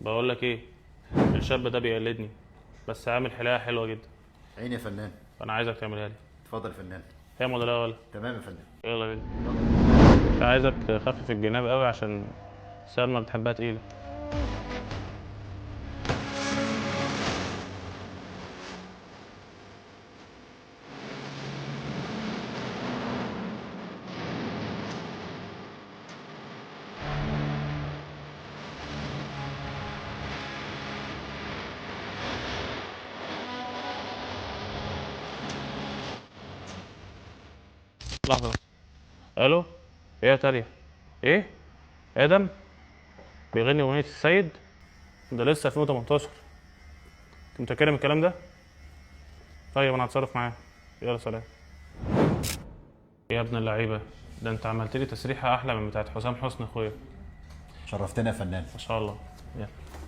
بقول لك ايه، الشاب ده بيقلدني بس عامل حلاقه حلوه جدا. عيني يا فنان. فانا عايزك تعملها لي. اتفضل يا فنان. هي ولا لا ولا؟ تمام يا فندم. يلا بينا. مش عايزك خفف الجناب قوي عشان سلمى بتحبها تقيله. لحظه بس. الو، ايه يا تاليا؟ ايه؟ ادم بيغني اغنيه السيد؟ ده لسه 2018. انت متاكد من الكلام ده؟ طيب انا هتصرف معاه. يلا سلام. يا ابن اللعيبه، ده انت عملت لي تسريحه احلى من بتاعت حسام حسني اخويا. شرفتنا يا فنان. ما شاء الله. يلا.